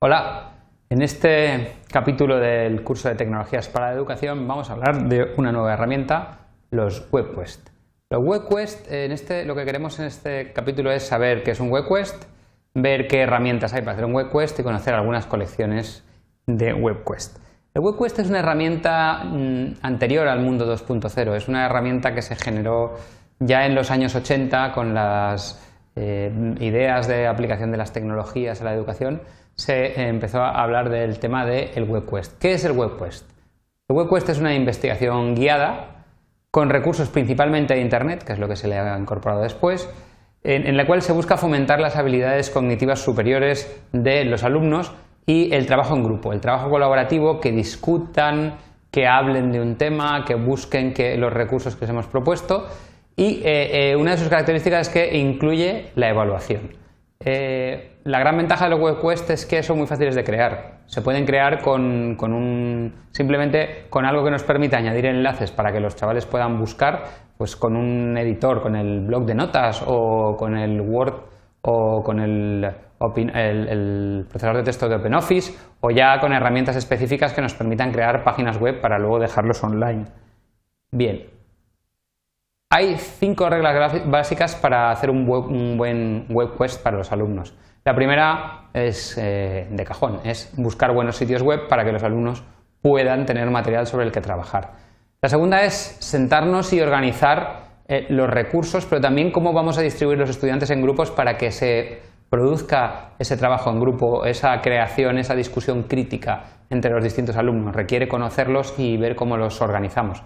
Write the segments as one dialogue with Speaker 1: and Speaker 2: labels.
Speaker 1: Hola, en este capítulo del curso de Tecnologías para la Educación vamos a hablar de una nueva herramienta, los WebQuest. Los WebQuest, lo que queremos en este capítulo es saber qué es un WebQuest, ver qué herramientas hay para hacer un WebQuest y conocer algunas colecciones de WebQuest. El WebQuest es una herramienta anterior al mundo 2.0, es una herramienta que se generó ya en los años 80 con las ideas de aplicación de las tecnologías a la educación. Se empezó a hablar del tema del WebQuest. ¿Qué es el WebQuest? El WebQuest es una investigación guiada con recursos principalmente de Internet, que es lo que se le ha incorporado después, en la cual se busca fomentar las habilidades cognitivas superiores de los alumnos y el trabajo en grupo, el trabajo colaborativo, que discutan, que hablen de un tema, que busquen los recursos que les hemos propuesto, y una de sus características es que incluye la evaluación. La gran ventaja de los WebQuest es que son muy fáciles de crear. Se pueden crear simplemente con algo que nos permita añadir enlaces para que los chavales puedan buscar, pues con un editor, con el bloc de notas o con el Word o con el procesador de texto de OpenOffice, o ya con herramientas específicas que nos permitan crear páginas web para luego dejarlos online. Bien. Hay 5 reglas básicas para hacer un buen WebQuest para los alumnos. La primera es de cajón, es buscar buenos sitios web para que los alumnos puedan tener material sobre el que trabajar. La segunda es sentarnos y organizar los recursos, pero también cómo vamos a distribuir los estudiantes en grupos para que se produzca ese trabajo en grupo, esa creación, esa discusión crítica entre los distintos alumnos. Requiere conocerlos y ver cómo los organizamos.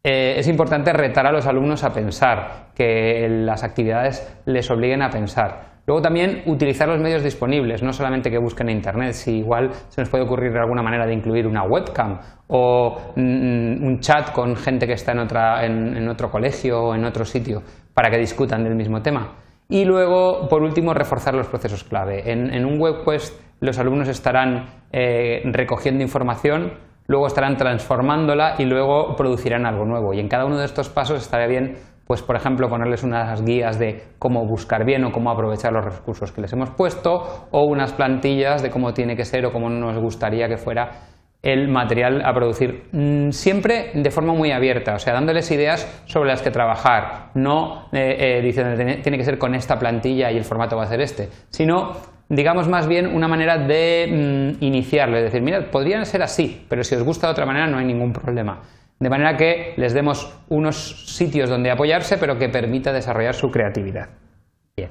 Speaker 1: Es importante retar a los alumnos a pensar, que las actividades les obliguen a pensar. Luego también utilizar los medios disponibles, no solamente que busquen en Internet, si igual se nos puede ocurrir de alguna manera de incluir una webcam o un chat con gente que está en otro colegio o en otro sitio para que discutan del mismo tema. Y luego, por último, reforzar los procesos clave. En un WebQuest los alumnos estarán recogiendo información, luego estarán transformándola y luego producirán algo nuevo. Y en cada uno de estos pasos estaría bien, pues por ejemplo, ponerles unas guías de cómo buscar bien o cómo aprovechar los recursos que les hemos puesto, o unas plantillas de cómo tiene que ser o cómo nos gustaría que fuera el material a producir. Siempre de forma muy abierta, o sea, dándoles ideas sobre las que trabajar, no diciendo tiene que ser con esta plantilla y el formato va a ser este, sino digamos más bien una manera de iniciarlo, es decir, mirad, podrían ser así, pero si os gusta de otra manera no hay ningún problema. De manera que les demos unos sitios donde apoyarse, pero que permita desarrollar su creatividad. Bien.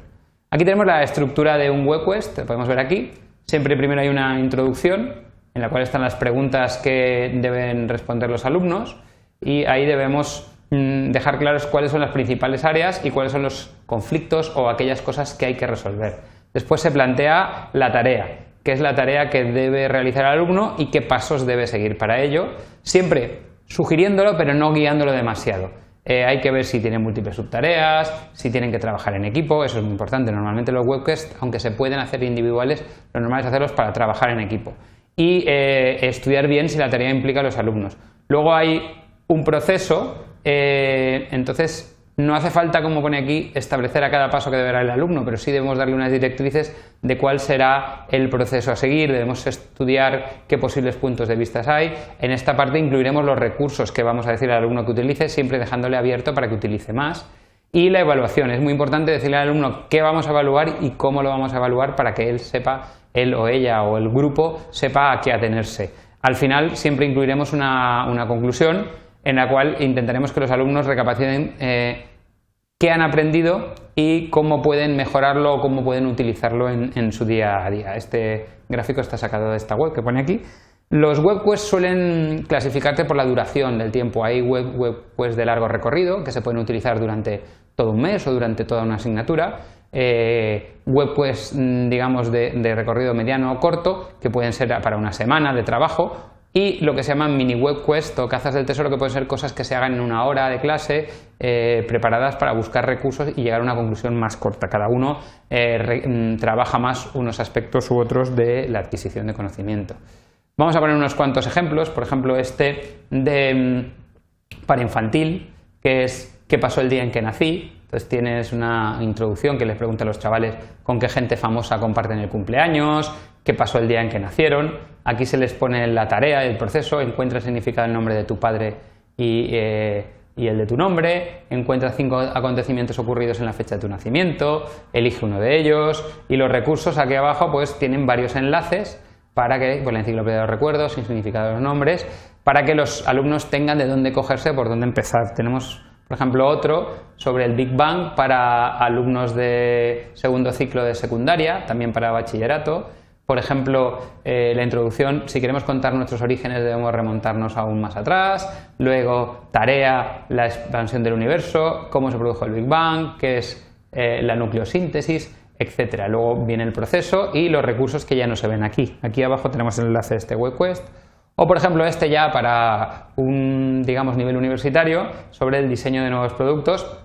Speaker 1: Aquí tenemos la estructura de un WebQuest, lo podemos ver aquí. Siempre primero hay una introducción, en la cual están las preguntas que deben responder los alumnos, y ahí debemos dejar claros cuáles son las principales áreas y cuáles son los conflictos o aquellas cosas que hay que resolver. Después se plantea la tarea, qué es la tarea que debe realizar el alumno y qué pasos debe seguir para ello, siempre sugiriéndolo pero no guiándolo demasiado. Hay que ver si tienen múltiples subtareas, si tienen que trabajar en equipo, eso es muy importante. Normalmente los WebQuest, aunque se pueden hacer individuales, lo normal es hacerlos para trabajar en equipo. Y estudiar bien si la tarea implica a los alumnos. Luego hay un proceso, entonces no hace falta, como pone aquí, establecer a cada paso que deberá el alumno, pero sí debemos darle unas directrices de cuál será el proceso a seguir. Debemos estudiar qué posibles puntos de vista hay. En esta parte incluiremos los recursos que vamos a decir al alumno que utilice, siempre dejándole abierto para que utilice más. Y la evaluación. Es muy importante decirle al alumno qué vamos a evaluar y cómo lo vamos a evaluar para que él sepa, él o ella o el grupo sepa a qué atenerse. Al final siempre incluiremos una conclusión en la cual intentaremos que los alumnos recapaciten qué han aprendido y cómo pueden mejorarlo o cómo pueden utilizarlo en su día a día. Este gráfico está sacado de esta web que pone aquí. Los WebQuest suelen clasificarte por la duración del tiempo. Hay WebQuest de largo recorrido que se pueden utilizar durante todo un mes o durante toda una asignatura. WebQuest, digamos, de recorrido mediano o corto, que pueden ser para una semana de trabajo. Y lo que se llaman mini WebQuest o cazas del tesoro, que pueden ser cosas que se hagan en una hora de clase, preparadas para buscar recursos y llegar a una conclusión más corta. Cada uno trabaja más unos aspectos u otros de la adquisición de conocimiento. Vamos a poner unos cuantos ejemplos, por ejemplo este para infantil, que es ¿qué pasó el día en que nací? Entonces tienes una introducción que les pregunta a los chavales con qué gente famosa comparten el cumpleaños, qué pasó el día en que nacieron. Aquí se les pone la tarea, el proceso, encuentra el significado del nombre de tu padre y el de tu nombre, encuentra 5 acontecimientos ocurridos en la fecha de tu nacimiento, elige uno de ellos, y los recursos aquí abajo pues tienen varios enlaces para que, pues la enciclopedia de los recuerdos, sin significado de los nombres, para que los alumnos tengan de dónde cogerse, por dónde empezar. Tenemos, por ejemplo, otro sobre el Big Bang para alumnos de segundo ciclo de secundaria, también para bachillerato. Por ejemplo, la introducción, si queremos contar nuestros orígenes debemos remontarnos aún más atrás. Luego, tarea, la expansión del universo, cómo se produjo el Big Bang, qué es la nucleosíntesis, etc. Luego viene el proceso y los recursos que ya no se ven aquí. Aquí abajo tenemos el enlace de este WebQuest. O, por ejemplo, este ya para un, digamos, nivel universitario sobre el diseño de nuevos productos.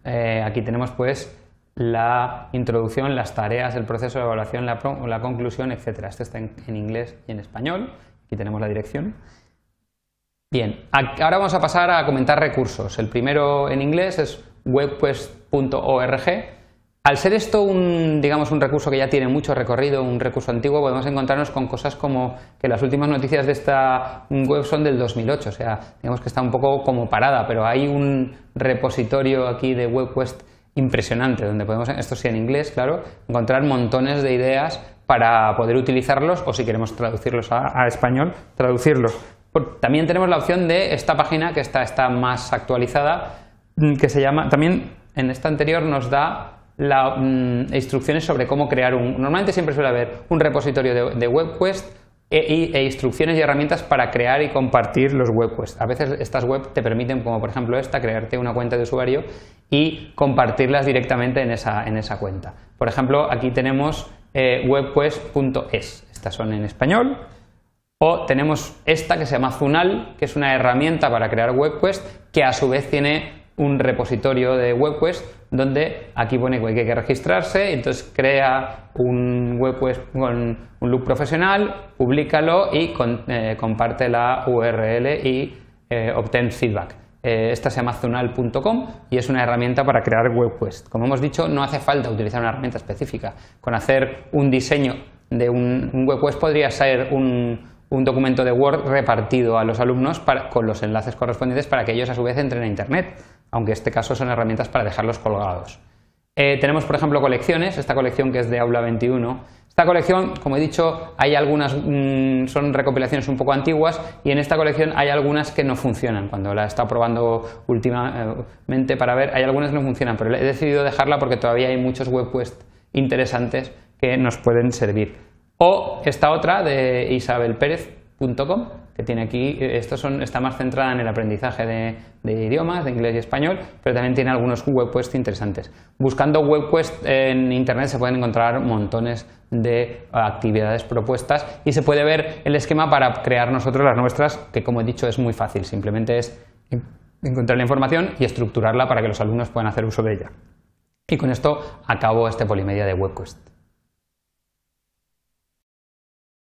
Speaker 1: Aquí tenemos, pues, la introducción, las tareas, el proceso de evaluación, la conclusión, etc. Este está en inglés y en español. Aquí tenemos la dirección. Bien, ahora vamos a pasar a comentar recursos. El primero en inglés es webquest.org. Al ser esto digamos, un recurso que ya tiene mucho recorrido, un recurso antiguo, podemos encontrarnos con cosas como que las últimas noticias de esta web son del 2008, o sea, digamos que está un poco como parada, pero hay un repositorio aquí de WebQuest impresionante, donde podemos, esto sí en inglés, claro, encontrar montones de ideas para poder utilizarlos, o si queremos traducirlos a español, traducirlos. También tenemos la opción de esta página, que está más actualizada, que se llama, también en esta anterior nos da instrucciones sobre cómo crear normalmente siempre suele haber un repositorio de WebQuest e instrucciones y herramientas para crear y compartir los WebQuest. A veces estas web te permiten, como por ejemplo esta, crearte una cuenta de usuario y compartirlas directamente en esa cuenta. Por ejemplo, aquí tenemos webquest.es, estas son en español. O tenemos esta que se llama Zunal, que es una herramienta para crear WebQuest, que a su vez tiene un repositorio de WebQuest donde aquí pone que hay que registrarse, y entonces crea un WebQuest con un look profesional, públicalo y comparte la URL y obtén feedback. Esta se llama zunal.com y es una herramienta para crear WebQuest. Como hemos dicho, no hace falta utilizar una herramienta específica. Con hacer un diseño de un WebQuest podría ser un documento de Word repartido a los alumnos con los enlaces correspondientes para que ellos a su vez entren a Internet, aunque en este caso son herramientas para dejarlos colgados. Tenemos, por ejemplo, colecciones, esta colección que es de Aula 21. Esta colección, como he dicho, hay algunas, son recopilaciones un poco antiguas, y en esta colección hay algunas que no funcionan. Cuando la he estado probando últimamente para ver, hay algunas que no funcionan, pero he decidido dejarla porque todavía hay muchos WebQuest interesantes que nos pueden servir. O esta otra de isabelperez.com, que tiene aquí, está más centrada en el aprendizaje de idiomas, de inglés y español, pero también tiene algunos WebQuest interesantes. Buscando WebQuest en Internet se pueden encontrar montones de actividades propuestas y se puede ver el esquema para crear nosotros las nuestras, que como he dicho es muy fácil, simplemente es encontrar la información y estructurarla para que los alumnos puedan hacer uso de ella. Y con esto acabo este Polimedia de WebQuest.